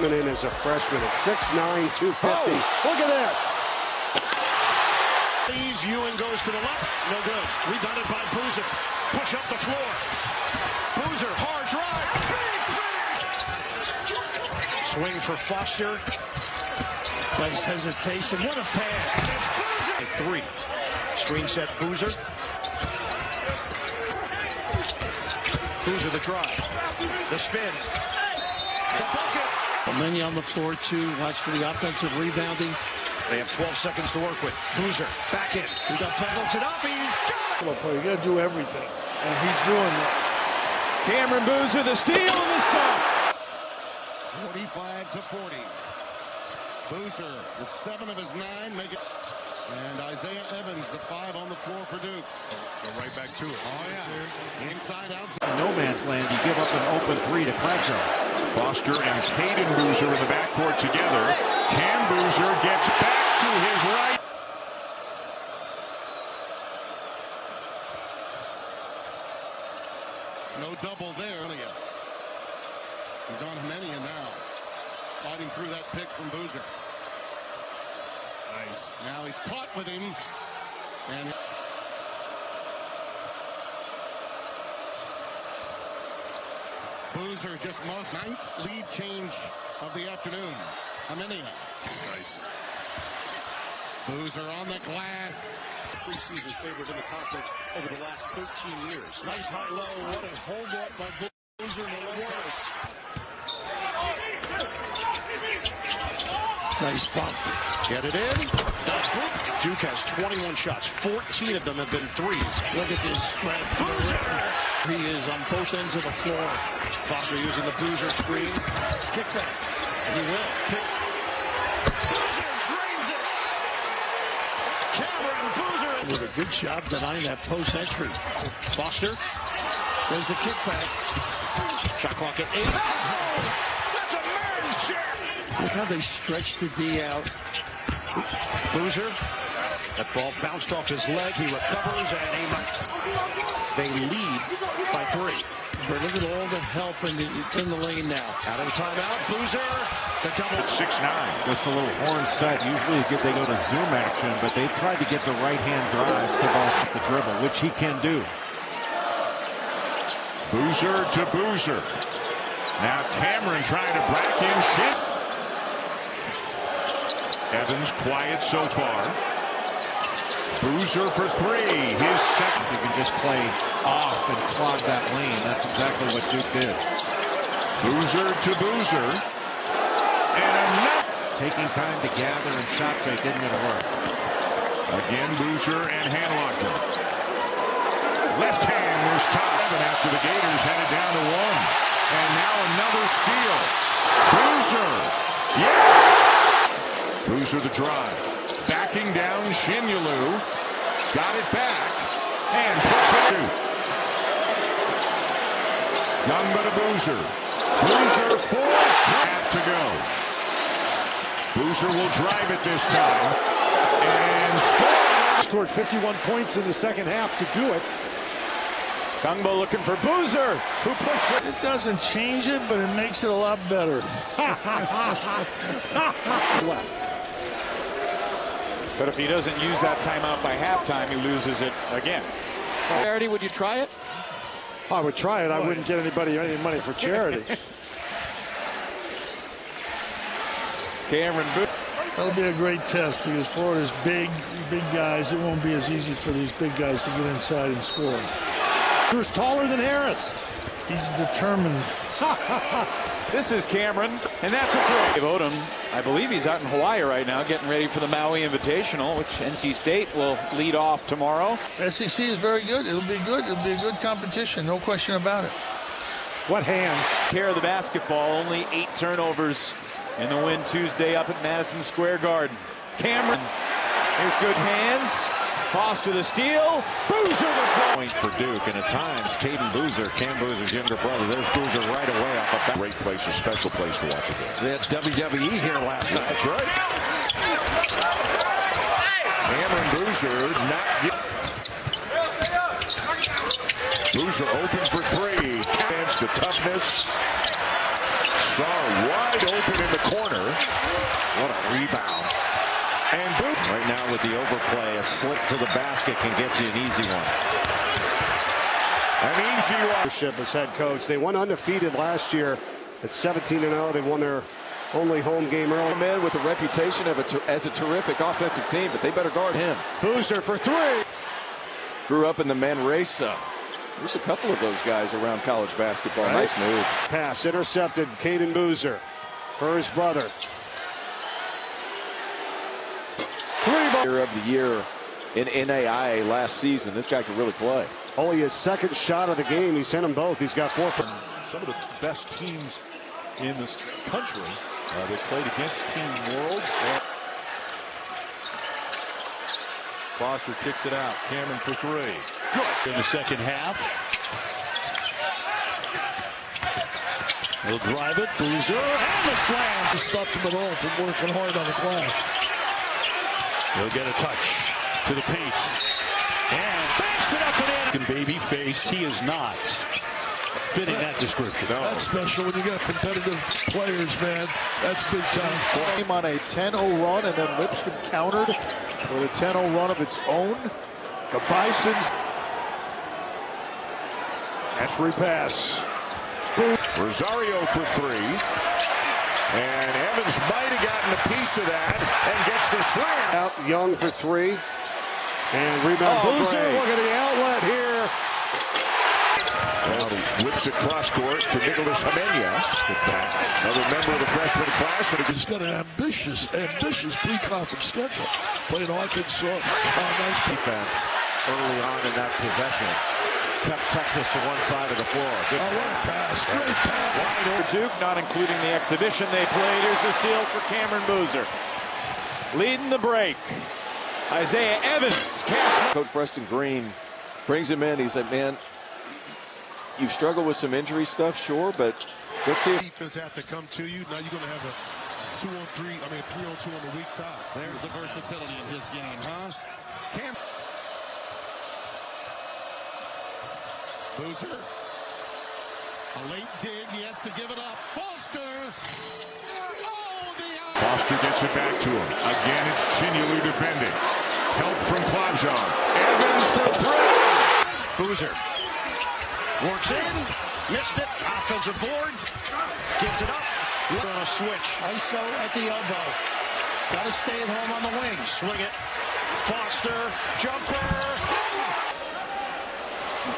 coming in as a freshman at 6'9", 250. Look at this. Ewing goes to the left. No good. Rebounded by Boozer. Push up the floor. Boozer, hard drive. Swing for Foster. Nice hesitation. What a pass. It's Boozer. 3. Screen set Boozer. Boozer the drive. The spin. The bucket. Many on the floor, too. Watch for the offensive rebounding. They have 12 seconds to work with. Boozer back in. He got tackled to Nabi. You got to do everything, and he's doing it. Cameron Boozer, the steal and the stop. 45 to 40. Boozer, the 7 of his 9, make it. And Isaiah Evans, the 5 on the floor for Duke. Go right back to it. Oh, yeah. Inside, outside. No man's land. You give up an open 3 to Crenshaw. Foster and Caden Boozer in the backcourt together. Cam Boozer gets back to his right. No double there. He's on Hemenia now. Fighting through that pick from Boozer. Nice. Now he's caught with him. And Boozer just most 9th lead change of the afternoon. Hemenia. Nice. Boozer on the glass. Preseason favorite in the conference over the last 13 years. Nice high low. What a hold up by Boozer in the left. Nice bump. Get it in. Duke has 21 shots. 14 of them have been threes. Look at this strength. He is on both ends of the floor. Foster using the Boozer screen. Kick back. And he will. Boozer drains it. Cameron Boozer. Did a good job denying that post entry. Foster. There's the kickback. Shot clock at 8. That's a man's jam. Look how they stretched the D out. Boozer. That ball bounced off his leg. He recovers and they lead by 3. But look at all the help in the lane now. Out of timeout. Boozer. The double. 6'9". Just a little horn set. Usually they go to zoom action, but they tried to get the right-hand drive to off the dribble, which he can do. Boozer to Boozer. Now Cameron trying to back in shit. Evans quiet so far. Boozer for 3. His second. You can just play off and clog that lane. That's exactly what Duke did. Boozer to Boozer. And another. Taking time to gather and shot fake isn't going to work. Again, Boozer and Handlocker. Left hand was top 7 after the Gators had it down to 1. And now another steal. Boozer. Yes! Boozer the drive. Backing down Shinyulu. Got it back. And puts it through. Gamba to Boozer. Boozer 4. Have to go. Boozer will drive it this time. And score. Scored 51 points in the second half to do it. Kungbo looking for Boozer, who pushed it. It doesn't change it, but it makes it a lot better. But if he doesn't use that timeout by halftime, he loses it again. Charity, would you try it? I would try it. I wouldn't get anybody any money for charity. Cameron Boozer. That'll be a great test because Florida's big guys. It won't be as easy for these big guys to get inside and score. He's taller than Harris. He's determined. This is Cameron, and that's a throw. Dave Odom, I believe he's out in Hawaii right now getting ready for the Maui Invitational, which NC State will lead off tomorrow. SEC is very good. It'll be good. It'll be a good competition. No question about it. What hands? Care of the basketball, only 8 turnovers in the win Tuesday up at Madison Square Garden. Cameron, here's good hands. Foster the steal. Boozer the point for Duke, and at times Caden Boozer, Cam Boozer's younger brother. There's Boozer right away off a great place, a special place to watch a game. They had WWE here last night. That's right. Cameron Boozer not. Boozer open for 3. Chance the toughness. Sarr wide open in the corner. What a rebound. And boom. Right now with the overplay, a slip to the basket can get you an easy one. An easy one. As head coach, they went undefeated last year at 17-0. They won their only home game early. Man with a reputation of as a terrific offensive team, but they better guard him. Boozer for three. Grew up in the Manresa. There's a couple of those guys around college basketball. Right. Nice move. Pass intercepted. Caden Boozer for his brother. Player of the year in NAIA last season. This guy can really play. Only his second shot of the game. He sent them both. He's got 4. Some of the best teams in this country. They played against Team World. Foster kicks it out. Cameron for three. Good in the second half. He'll drive it. Boozer and the slam to stop him at all from working hard on the glass. He'll get a touch to the paint. And backs it up and in. Baby faced. He is not fitting that description. No. That's special when you got competitive players, man. That's big time. Came on a 10-0 run, and then Lipscomb countered with a 10-0 run of its own. The Bisons. Entry pass. Rosario for three. And Evans might have gotten a piece of that and gets the slam. Out Young for three. And rebound. Boozer, look at the outlet here. Well, whips it cross court to Nicholas Hamenya. Another member of the freshman class. He's got an ambitious pre-conference schedule. Playing Arkansas. Nice Defense early on in that possession kept Texas to one side of the floor. Good pass. Great pass. Wide Duke, not including the exhibition they played. Here's a steal for Cameron Boozer. Leading the break. Isaiah Evans. Coach Preston Green brings him in. He said, man, you've struggled with some injury stuff, sure, but let's see. Defense have to come to you. Now you're going to have a 2-on-3, 3-on-2 on the weak side. There's the versatility in his game, huh? Boozer. A late dig. He has to give it up. Foster. Oh, Foster gets it back to him. Again, it's Chinyalu defending. Help from Klajon. Evans for three. Boozer works in. Missed it. Offensive board. Gives it up. On a switch. ISO at the elbow. Got to stay at home on the wing. Swing it. Foster. Jumper.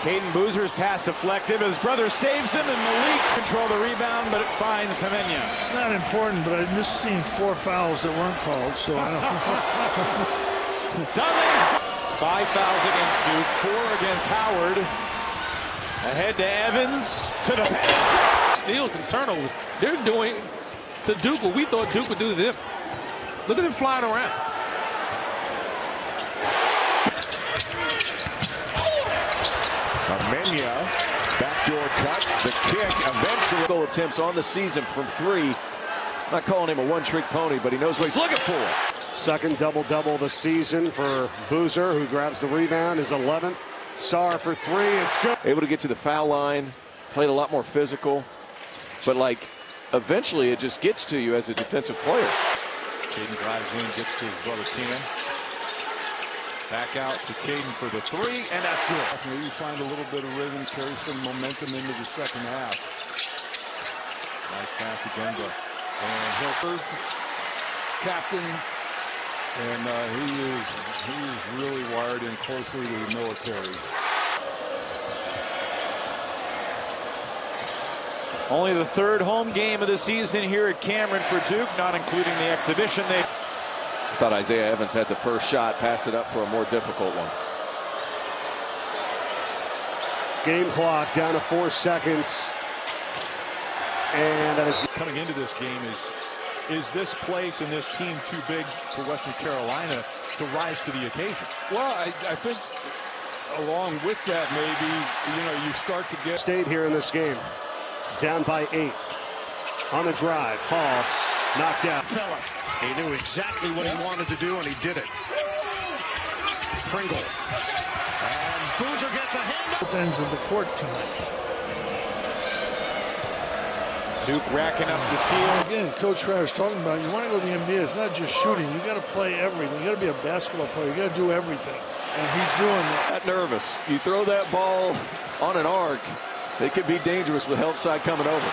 Caden Boozer's pass deflected. His brother saves him, and Malik control the rebound, but it finds Hamenya. It's not important, but I missed seeing 4 fouls that weren't called, so I don't. Dudley. 5 fouls against Duke, 4 against Howard. Ahead to Evans, to the basket. Steals and turnovers. They're doing to Duke what we thought Duke would do to them. Look at them flying around. Hamenya, backdoor cut, the kick, eventually. Goal attempts on the season from 3. Not calling him a one-trick pony, but he knows what he's looking for. Second double-double of the season for Boozer, who grabs the rebound, his 11th. Sarr for 3. It's good. Able to get to the foul line, played a lot more physical, but like eventually it just gets to you as a defensive player. Caden drives in, gets to his brother Cam. Back out to Caden for the 3, and that's good. You find a little bit of rhythm, carry some momentum into the second half. Nice pass to Denver. And Hilfer, captain, and he is really wired in closely to the military. Only the 3rd home game of the season here at Cameron for Duke, not including the exhibition. They thought Isaiah Evans had the first shot, passed it up for a more difficult one. Game clock down to 4 seconds. And that is coming into this game is this place and this team too big for Western Carolina to rise to the occasion? Well, I think along with that, maybe, you start to get. Stayed here in this game. Down by 8. On the drive. Hall knocked out. He knew exactly what he wanted to do, and he did it. Pringle. And Boozer gets a hand up. Both ends of the court tonight. Duke racking up the steal. Again, Coach Travers talking about you want to go to the NBA. It's not just shooting. You got to play everything. You got to be a basketball player. You got to do everything, and he's doing that. Nervous. You throw that ball on an arc, it could be dangerous with help side coming over.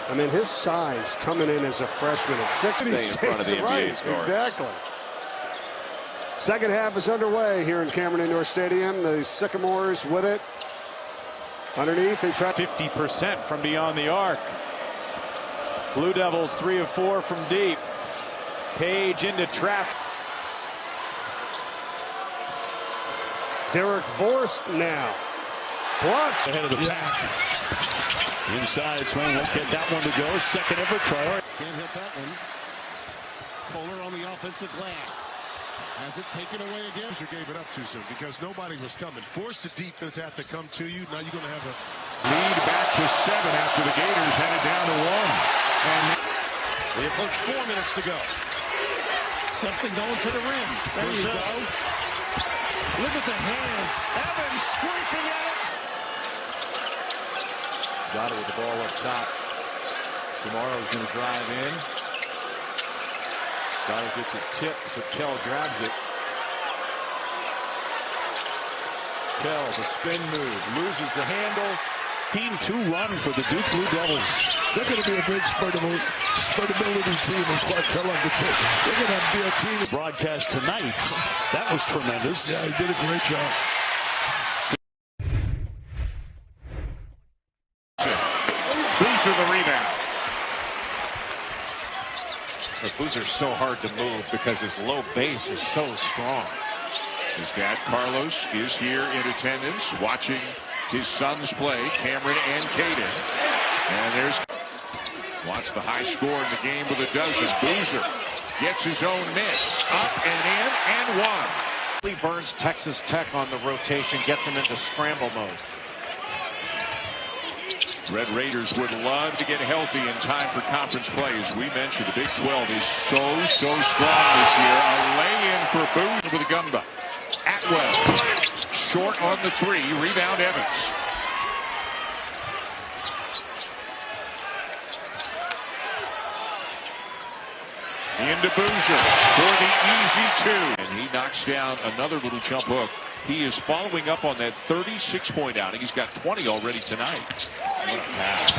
I mean, his size coming in as a freshman at 6'6". Stay in front of the NBA's guards. Exactly. Second half is underway here in Cameron Indoor Stadium. The Sycamores with it. Underneath, they try 50% from beyond the arc. Blue Devils 3 of 4 from deep. Page into traffic. Derek Vorst now. Blocks. Ahead of the pack. Inside swing, won't get that one to go. Second ever try. Can't hit that one. Kohler on the offensive glass. Has it taken away again? Boozer gave it up too soon because nobody was coming. Forced the defense have to come to you. Now you're going to have a lead back to 7 after the Gators headed down to 1. And they approach 4 minutes to go. Something going to the rim. There you go. Look at the hands. Evans scraping at it. Got it with the ball up top. Tomorrow's going to drive in. Goddard gets a tip, but Kell grabs it. Kell, the spin move, loses the handle. Team 2 run for the Duke Blue Devils. They're going to be a big spurtability team, as Clark Kellogg would say. They're going to be a team. Broadcast tonight. That was tremendous. Yeah, he did a great job. Boozer the rebound. Boozer's so hard to move because his low base is so strong. His dad, Carlos, is here in attendance, watching his sons play, Cameron and Caden. And there's... Watch the high score in the game with a dozen. Boozer gets his own miss. Up and in and one. He burns Texas Tech on the rotation, gets him into scramble mode. Red Raiders would love to get healthy in time for conference play. As we mentioned, the Big 12 is so strong this year. A lay-in for Boozer with a gumba. Atwell, short on the 3. Rebound Evans. Into Boozer for the easy 2. And he knocks down another little jump hook. He is following up on that 36-point outing. He's got 20 already tonight. What a pass.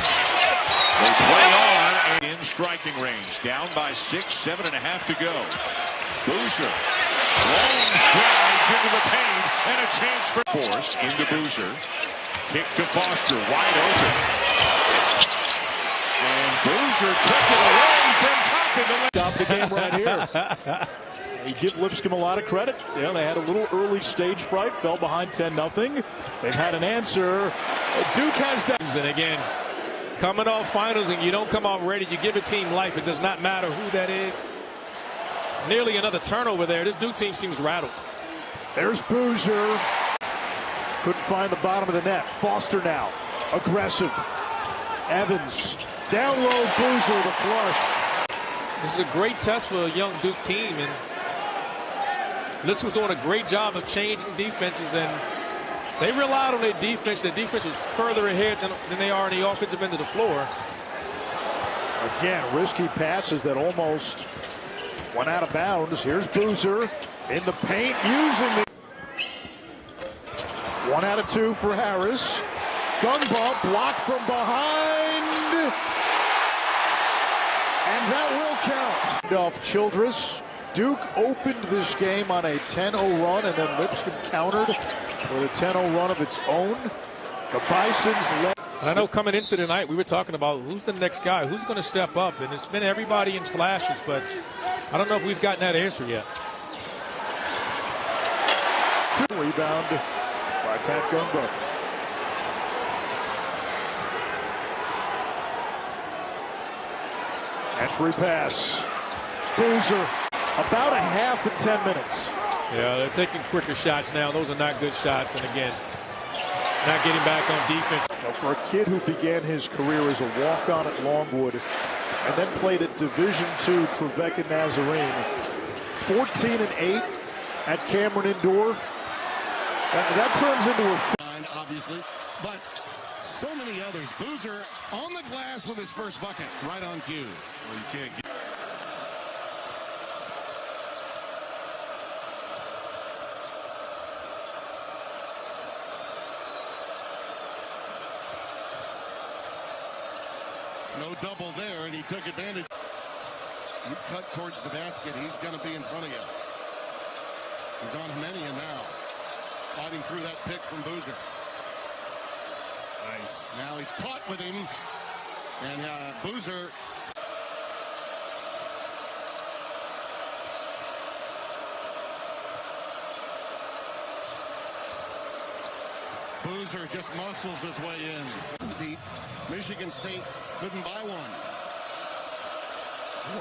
They play on in striking range. Down by 6, 7.5 to go. Boozer. Long strides into the paint and a chance for force into Boozer. Kick to Foster. Wide open. And Boozer took it away from top of the left. Stop the game right here. You give Lipscomb a lot of credit. Yeah, they had a little early stage fright, fell behind 10-0. They've had an answer. Duke has that. And again, coming off finals and you don't come out ready, you give a team life. It does not matter who that is. Nearly another turnover there. This Duke team seems rattled. There's Boozer. Couldn't find the bottom of the net. Foster now. Aggressive. Evans. Down low, Boozer, the flush. This is a great test for a young Duke team, and Lipscomb was doing a great job of changing defenses, and they relied on their defense. Their defense was further ahead than they are in the offensive end of the floor. Again, risky passes that almost went out of bounds. Here's Boozer in the paint, using the 1 out of 2 for Harris. Gun bump, blocked from behind. And that will count. Off Childress. Duke opened this game on a 10-0 run, and then Lipscomb countered with a 10-0 run of its own. The Bisons led. I know coming into tonight, we were talking about who's the next guy, who's going to step up, and it's been everybody in flashes, but I don't know if we've gotten that answer yet. Rebound by Pat Gumbo. Entry pass. Boozer. About a half in 10 minutes. Yeah, they're taking quicker shots now. Those are not good shots. And again, not getting back on defense. For a kid who began his career as a walk-on at Longwood and then played at Division II Trevecca Nazarene, 14-8 at Cameron Indoor. That turns into a... Obviously, but so many others. Boozer on the glass with his first bucket, right on cue. Well, you can't get. No double there, and he took advantage. You cut towards the basket, he's going to be in front of you. He's on Hemenia now, fighting through that pick from Boozer. Nice. Now he's caught with him, and Boozer. Boozer just muscles his way in. Deep. Michigan State couldn't buy one.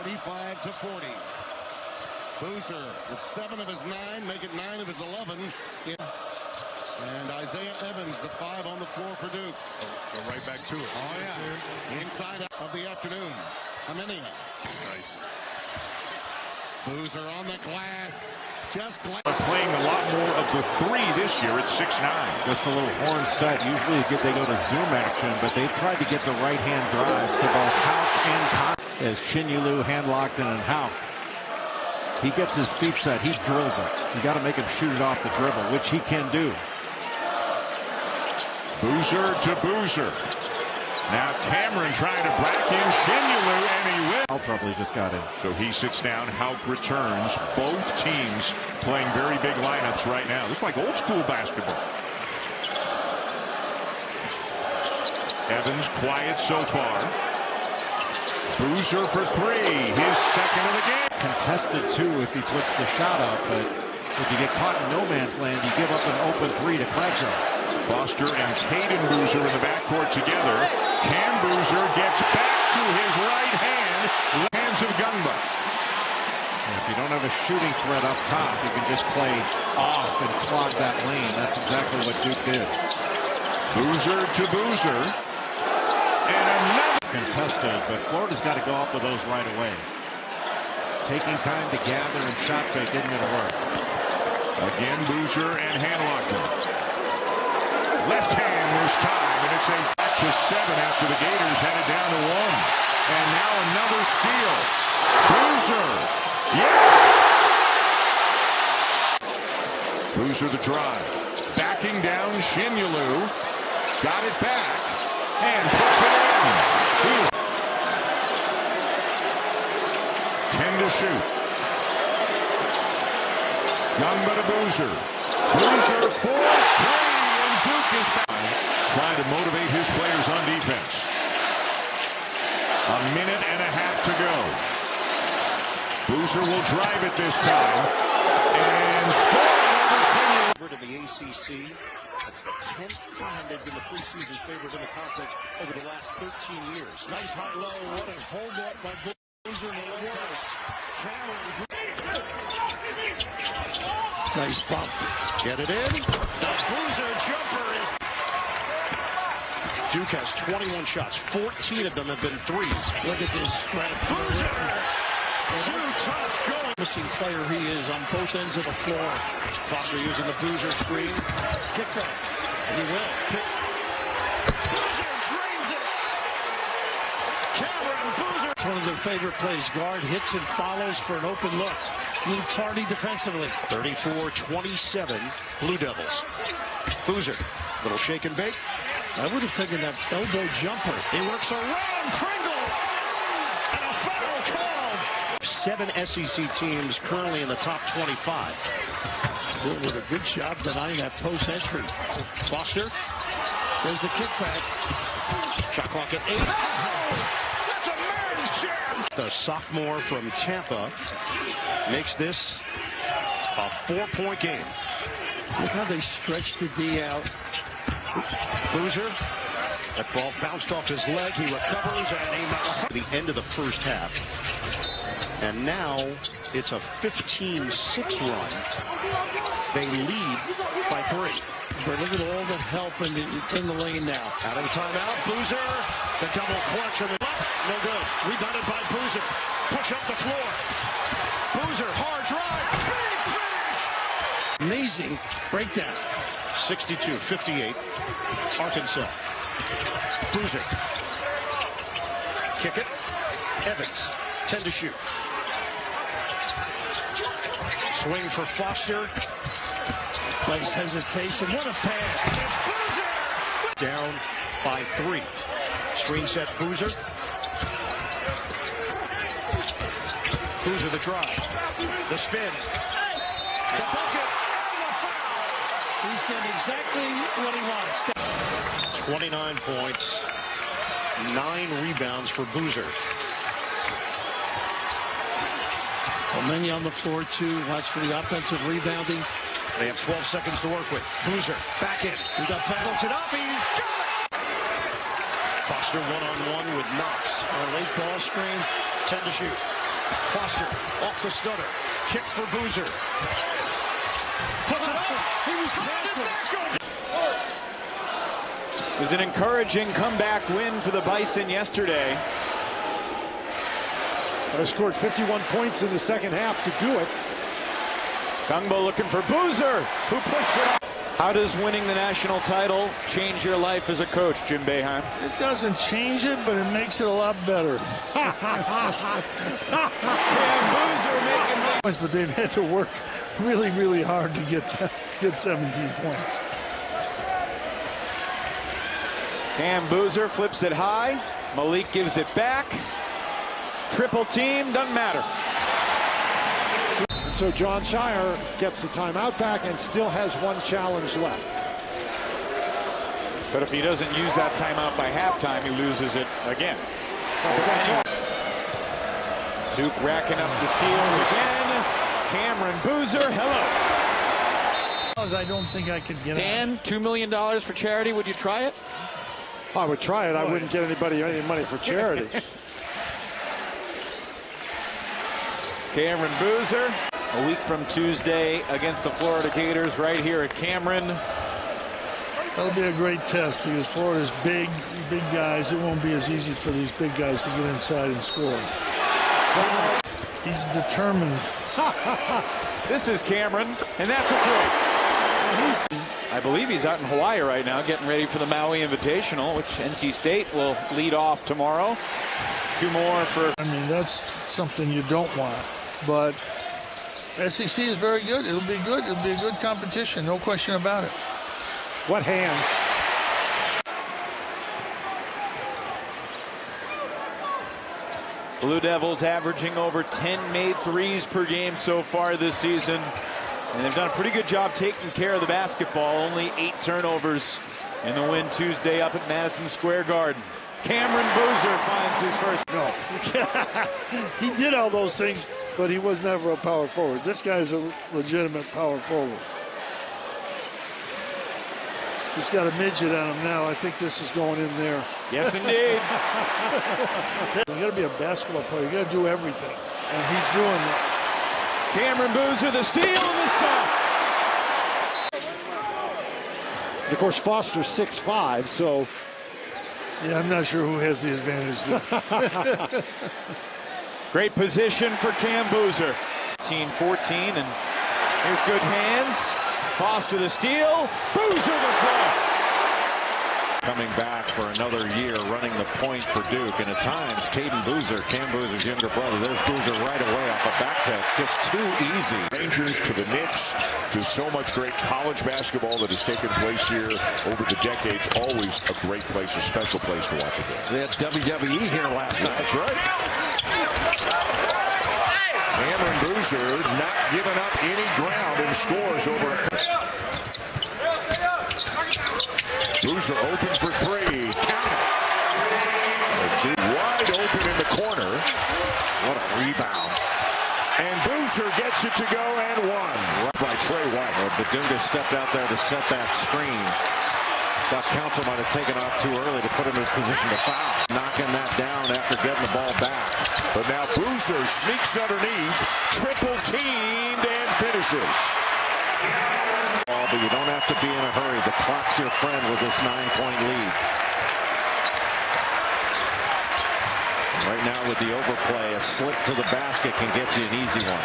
45-40. Boozer with 7 of his 9, make it 9 of his 11. And Isaiah Evans, the 5 on the floor for Duke. Go right back to it. Oh, yeah. Inside of the afternoon. Hemenia. Nice. Boozer on the glass. Just playing a lot more of the 3 this year at 6'9". Just a little horn set. Usually they go to zoom action, but they tried to get the right-hand drives to both Houck and Cox. As Shinyulu, Handlockton, and Houck. He gets his feet set. He drills it. You got to make him shoot it off the dribble, which he can do. Boozer to Boozer. Now Cameron trying to back in Shinyulu, and he will. Foul trouble he just got in. So he sits down. Houck returns. Both teams playing very big lineups right now. Looks like old school basketball. Evans quiet so far. Boozer for 3. His second of the game. Contested too if he puts the shot up, but if you get caught in no man's land, you give up an open 3 to Cletcher. Foster and Caden Boozer in the backcourt together. Cam Boozer gets back to his right hand. Hands of Gumba. If you don't have a shooting threat up top, you can just play off and clog that lane. That's exactly what Duke did. Boozer to Boozer. And another. Contested, but Florida's got to go up with those right away. Taking time to gather and shot fake isn't going to work. Again, Boozer and Handlockton. Left hand, there's time, and it's a back to 7 after the Gators had it down to 1. And now another steal. Boozer, yes! Boozer the drive. Backing down Shinyulu. Got it back. And puts it in. 10 to shoot. Gumba to Boozer. Boozer 4-3, and Duke is back. Trying to motivate his players on defense. A minute and a half to go. Boozer will drive it this time. And score over to the ACC. That's the 10th time they've been the preseason favorites in the conference over the last 13 years. Nice high-low, what a hold up by Boozer. Nice bump. Get it in. The Boozer jumper is... Duke has 21 shots. 14 of them have been threes. Look at this. Boozer! Too tough going. Missing player he is on both ends of the floor. Foster using the Boozer screen. Kick back. And he will. Boozer drains it. Cameron Boozer. It's one of their favorite plays. Guard hits and follows for an open look. A little tardy defensively. 34-27, Blue Devils. Boozer, little shake and bake. I would have taken that elbow jumper. He works around Pringle. And a foul called. 7 SEC teams currently in the top 25. Still with a good job denying that post entry. Foster. There's the kickback. Shot clock at 8. That's a man's jam. The sophomore from Tampa makes this a 4-point game. Look how they stretched the D out. Boozer. That ball bounced off his leg. He recovers and he makes the end of the first half. And now it's a 15-6 run. They lead by 3. But look at all the help in the lane now. Out of timeout, Boozer. The double clutch on the left. No good. Rebounded by Boozer. Push up the floor. Boozer, hard drive. Big finish. Amazing breakdown. 62-58. Arkansas. Boozer. Kick it. Evans. 10 to shoot. Swing for Foster. Nice hesitation. What a pass. It's Boozer. Down by 3. Screen set Boozer. Boozer the drive. The spin. The bucket. He's getting exactly what he wants. 29 points. 9 rebounds for Boozer. Many on the floor, too. Watch for the offensive rebounding. They have 12 seconds to work with. Boozer back in. He got Puts it up. He got it. Foster one-on-one with Knox. a late ball screen. 10 to shoot. Foster off the stutter. Kick for Boozer. Puts it up. He was passing. It was an encouraging comeback win for the Bison yesterday. They scored 51 points in the second half to do it. Kungbo looking for Boozer, who pushed it up. How does winning the national title change your life as a coach, Jim Boeheim? It doesn't change it, but it makes it a lot better. But they've had to work really, really hard to get 17 points. Cam Boozer flips it high. Malik gives it back. Triple team, doesn't matter. So John Shire gets the timeout back and still has one challenge left. But if he doesn't use that timeout by halftime, he loses it again. Duke racking up the steals again. Cameron Boozer, hello. I don't think I could get Dan, $2 million for charity. Would you try it? I would try it. I wouldn't get anybody any money for charity. Cameron Boozer, a week from Tuesday against the Florida Gators right here at Cameron. That'll be a great test because Florida's big guys. It won't be as easy for these big guys to get inside and score. He's determined. This is Cameron, and that's a three. I believe he's out in Hawaii right now getting ready for the Maui Invitational, which NC State will lead off tomorrow. 2 more for... I mean, that's something you don't want. But SEC is very good. It'll be good. It'll be a good competition. No question about it. What hands? Blue Devils averaging over 10 made threes per game so far this season. And they've done a pretty good job taking care of the basketball. Only 8 turnovers in the win Tuesday up at Madison Square Garden. Cameron Boozer finds his first. No. He did all those things, but he was never a power forward. This guy's a legitimate power forward. He's got a midget on him now. I think this is going in there. Yes, indeed. You got to be a basketball player. You got to do everything, and he's doing it. Cameron Boozer, the steal and the stop. Of course, Foster's 6'5", so... Yeah, I'm not sure who has the advantage there. Great position for Cam Boozer. 14, and here's good hands. Foster the steal. Boozer the throw. Coming back for another year, running the point for Duke. And at times, Caden Boozer, Cam Boozer's younger brother, there's Boozer right away off a back tip. Just too easy. Rangers to the Knicks, to so much great college basketball that has taken place here over the decades. Always a great place, a special place to watch a game. They had WWE here last night. That's right. Cameron Boozer not giving up any ground and scores over a... Boozer open for 3. Count it. Wide open in the corner. What a rebound. And Boozer gets it to go and 1. Right by Trey White. Badunga stepped out there to set that screen. Thought Council might have taken off too early to put him in position to foul. Knocking that down after getting the ball back. But now Boozer sneaks underneath, triple teamed and finishes. But you don't have to be in a hurry. The clock's your friend with this 9-point lead. And right now with the overplay, a slip to the basket can get you an easy one.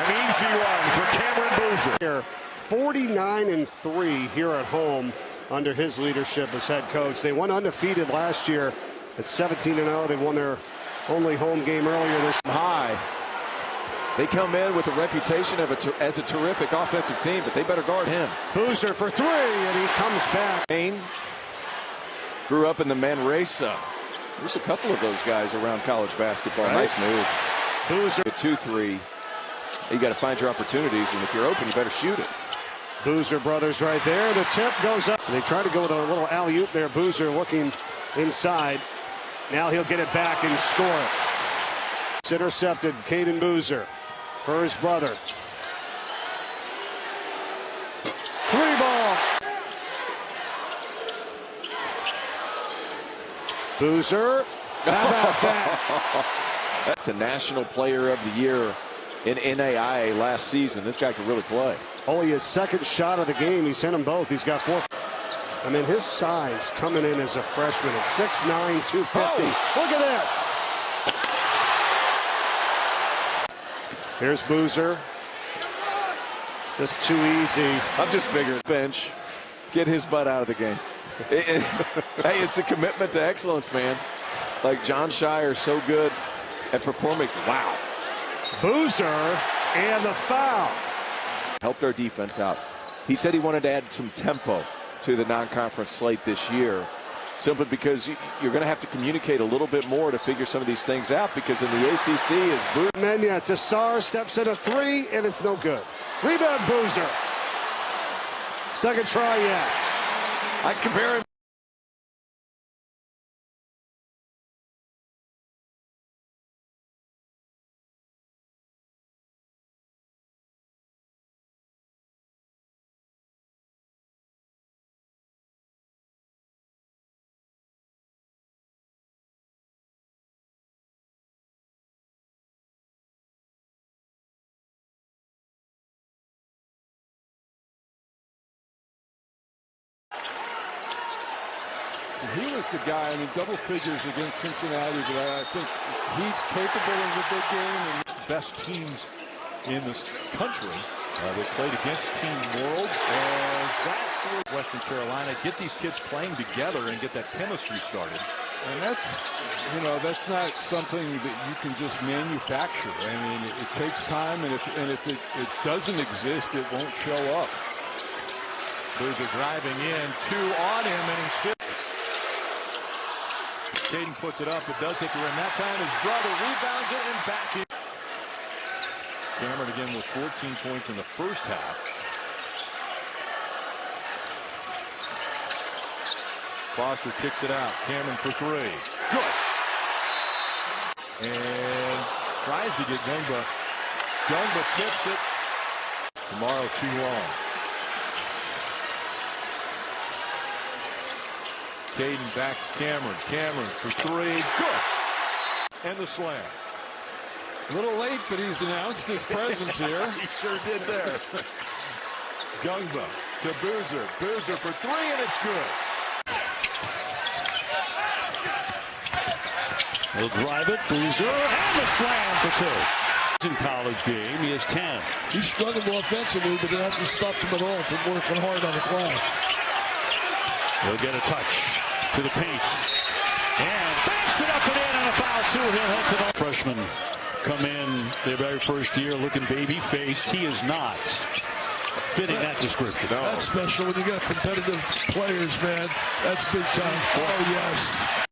An easy one for Cameron Boozer. 49-3 here at home under his leadership as head coach. They went undefeated last year at 17-0. They won their only home game earlier this year. High. They come in with a reputation of as a terrific offensive team, but they better guard him. Boozer for three, and he comes back. Payne grew up in the Manresa. There's a couple of those guys around college basketball. Right. Nice move. Boozer. 2-3. You got to find your opportunities, and if you're open, you better shoot it. Boozer brothers right there. The tip goes up. They try to go with a little alley-oop there. Boozer looking inside. Now he'll get it back and score it. It's intercepted. Caden Boozer for his brother. Three ball. Boozer. How about that? The National Player of the Year in NAIA last season. This guy can really play. Only his second shot of the game. He's hit them both. He's got 4. I mean, his size coming in as a freshman at 6'9", 250. Oh. Look at this. Here's Boozer. Just too easy. I'm just bigger. Bench. Get his butt out of the game. Hey, it's a commitment to excellence, man. Like John Shire, so good at performing. Wow. Boozer and the foul. Helped our defense out. He said he wanted to add some tempo to the non-conference slate this year, simply because you're going to have to communicate a little bit more to figure some of these things out, because in the ACC is Boozer. Menya to Sarr, steps in a three, and it's no good. Rebound Boozer. Second try, yes. I compare him. He was the guy, I mean, double figures against Cincinnati, but I think he's capable of a big game. And best teams in this country. They played against Team World, and that for Western Carolina, get these kids playing together and get that chemistry started. And that's, you know, that's not something that you can just manufacture. I mean, it takes time, and if it doesn't exist, it won't show up. Boozer driving in, 2 on him, and he's still. Caden puts it up, it does hit the rim. That time his brother rebounds it and back in. Cameron again with 14 points in the first half. Foster kicks it out. Cameron for 3. Good. And tries to get Gungba. Gungba tips it. Tomorrow too long. Caden back to Cameron. Cameron for 3. Good. And the slam. A little late, but he's announced his presence here. He sure did there. Gungba to Boozer. Boozer for 3, and it's good. He'll drive it. Boozer and the slam for 2. In college game, he has 10. He's struggling offensively, but it hasn't stopped him at all from working hard on the glass. He'll get a touch to the paint. And banks it up and in on a foul, too. He'll head to the freshman. Come in their very first year looking baby-faced. He is not fitting that description. No. That's special when you got competitive players, man. That's big time. Oh, yes.